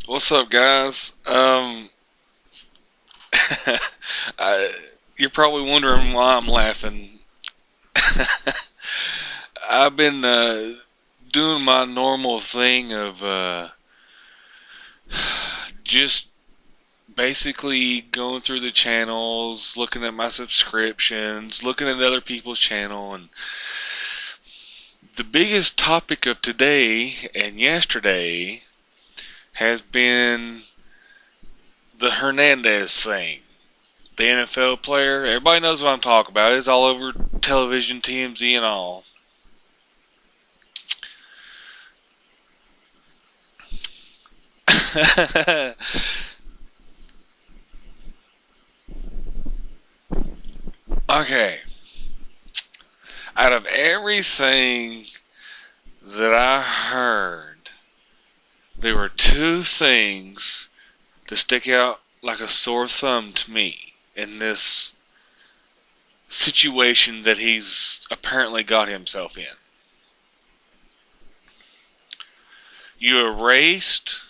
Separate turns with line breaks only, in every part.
What's up, guys? I, you're probably wondering why I'm laughing. I've been doing my normal thing of just basically going through the channels, looking at my subscriptions, looking at other people's channel, and the biggest topic of today and yesterday has been the Hernandez thing. The NFL player. Everybody knows what I'm talking about. It's all over television, TMZ, and all. Okay. Out of everything that I heard, there were two things that stick out like a sore thumb to me in this situation that he's apparently got himself in. You erased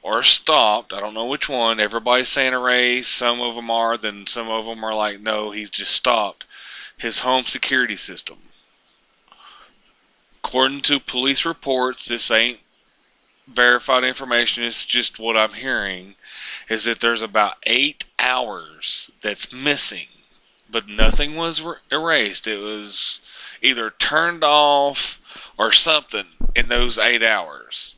or stopped, I don't know which one, everybody's saying erase, some of them are, then some of them are like, no, he's just stopped his home security system. According to police reports, this ain't verified information, it's just what I'm hearing, is that there's about 8 hours that's missing, but nothing was erased. It was either turned off or something in those 8 hours.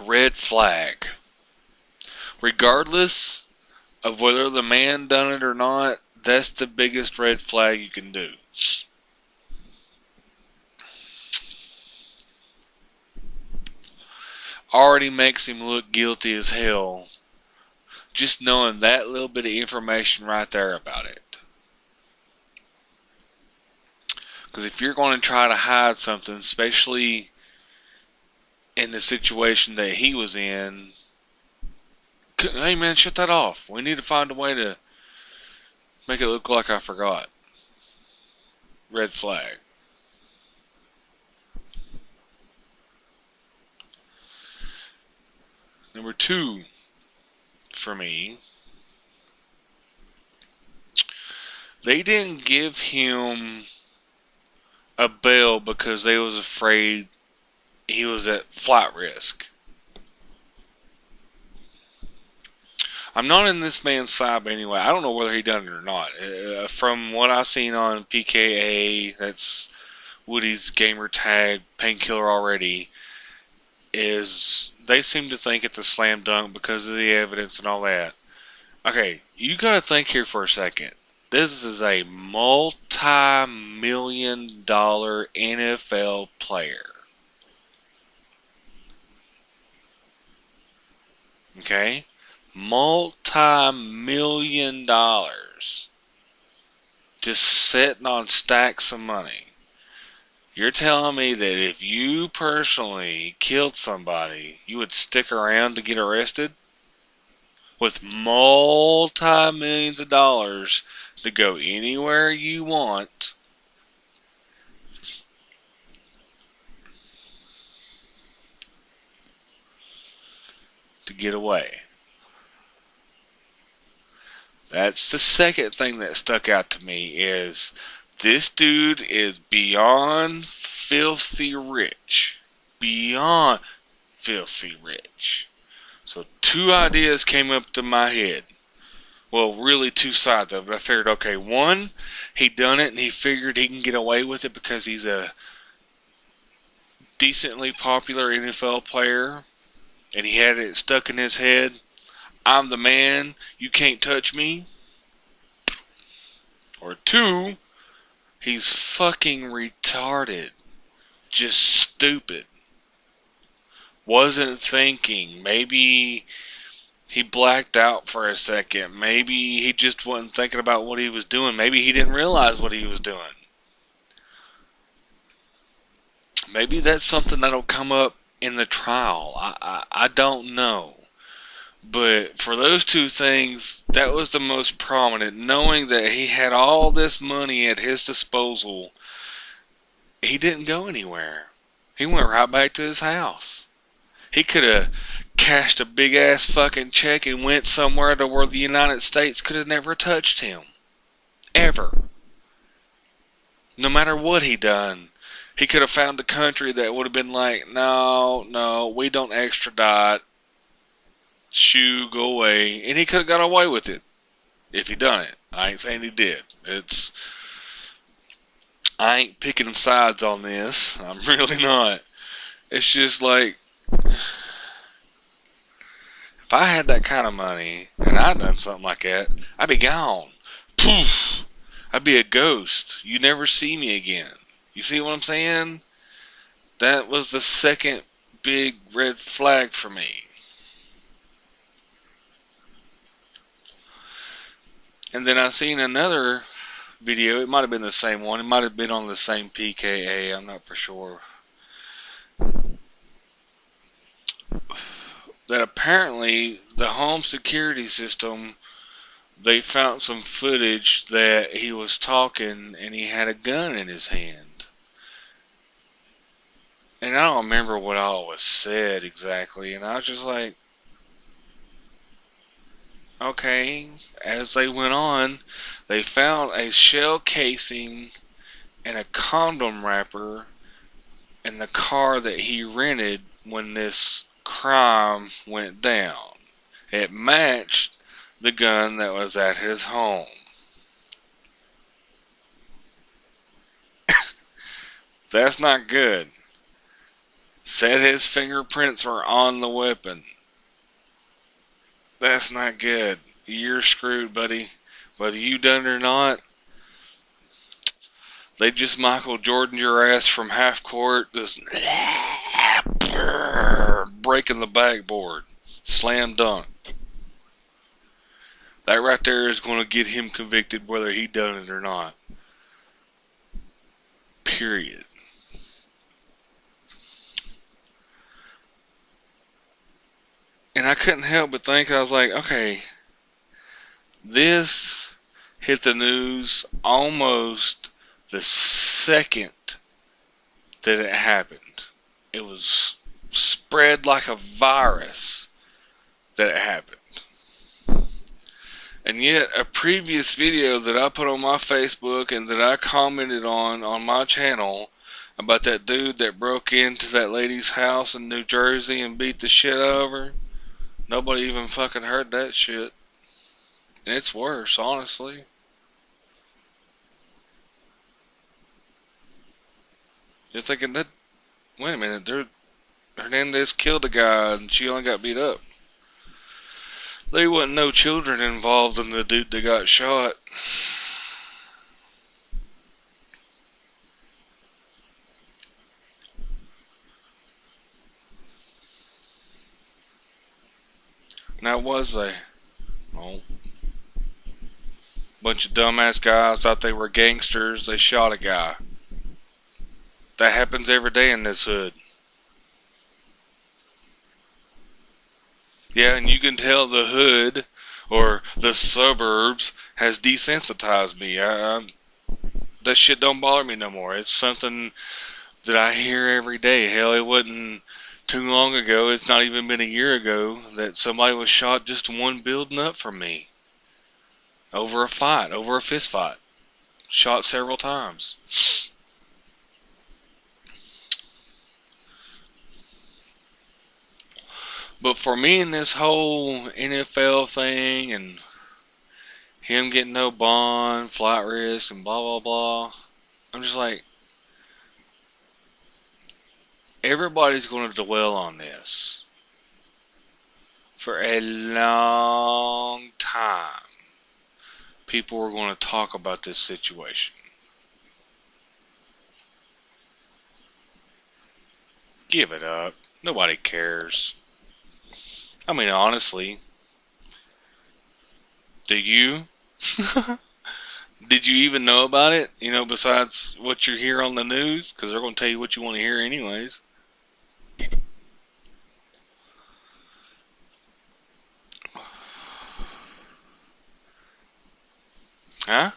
Red flag. Regardless of whether the man done it or not, that's the biggest red flag you can do. Already makes him look guilty as hell, just knowing that little bit of information right there about it. Because if you're going to try to hide something, especially in the situation that he was in, hey man, shut that off. We need to find a way to make it look like I forgot. Red flag. Number two, for me, they didn't give him a bail because they was afraid he was at flight risk. I'm not in this man's side, but anyway, I don't know whether he done it or not. From what I've seen on PKA, that's Woody's gamer tag, Painkiller already, is they seem to think it's a slam dunk because of the evidence and all that. Okay, you gotta think here for a second. This is a multi-million-dollar NFL player. Okay? Multi-million-dollars. Just sitting on stacks of money. You're telling me that if you personally killed somebody, you would stick around to get arrested? With multi-millions of dollars to go anywhere you want. To get away. That's the second thing that stuck out to me is this dude is beyond filthy rich. Beyond filthy rich. So two ideas came up to my head. Well, really two sides of it. I figured, okay, one, he done it and he figured he can get away with it because he's a decently popular NFL player and he had it stuck in his head. I'm the man, you can't touch me. Or two, he's fucking retarded. Just stupid. Wasn't thinking. Maybe he blacked out for a second. Maybe he just wasn't thinking about what he was doing. Maybe he didn't realize what he was doing. Maybe that's something that'll come up in the trial. I don't know. But for those two things, that was the most prominent. Knowing that he had all this money at his disposal he didn't go anywhere. He went right back to his house. He could have cashed a big ass fucking check and went somewhere to where the United States could have never touched him. Ever. No matter what he done. He could have found a country that would have been like, no, we don't extradite. Shoo, go away. And he could have got away with it. If he done it. I ain't saying he did. I ain't picking sides on this. I'm really not. It's just like, if I had that kind of money and I'd done something like that, I'd be gone. Poof! I'd be a ghost. You never see me again. You see what I'm saying? That was the second big red flag for me. And then I seen another video. It might have been the same one. It might have been on the same PKA. I'm not for sure. That apparently the home security system, they found some footage that he was talking and he had a gun in his hand. And I don't remember what all was said exactly. And I was just like, okay. As they went on, they found a shell casing and a condom wrapper in the car that he rented when this crime went down. It matched the gun that was at his home. That's not good. Said his fingerprints were on the weapon. That's not good. You're screwed, buddy. Whether you done it or not, they just Michael Jordan your ass from half court, just breaking the backboard. Slam dunk. That right there is going to get him convicted whether he done it or not. Period. And I couldn't help but think, I was like, okay, this hit the news almost the second that it happened. It was spread like a virus that it happened. And yet a previous video that I put on my Facebook and that I commented on my channel about that dude that broke into that lady's house in New Jersey and beat the shit out of her, nobody even fucking heard that shit. And it's worse, honestly. You're thinking that, wait a minute, Hernandez killed a guy and she only got beat up. There wasn't no children involved in the dude that got shot. Now was they? No. Bunch of dumbass guys thought they were gangsters. They shot a guy. That happens every day in this hood. Yeah, and you can tell the hood or the suburbs has desensitized me. That shit don't bother me no more. It's something that I hear every day. Hell, it wasn't too long ago. It's not even been a year ago that somebody was shot just one building up from me. Over a fight, over a fist fight. Shot several times. But for me in this whole NFL thing and him getting no bond, flight risk, and blah, blah, blah, I'm just like, everybody's going to dwell on this for a long time. People are going to talk about this situation. Give it up. Nobody cares. I mean, honestly, do you? Did you even know about it? You know, besides what you hear on the news? Because they're going to tell you what you want to hear anyways. Huh?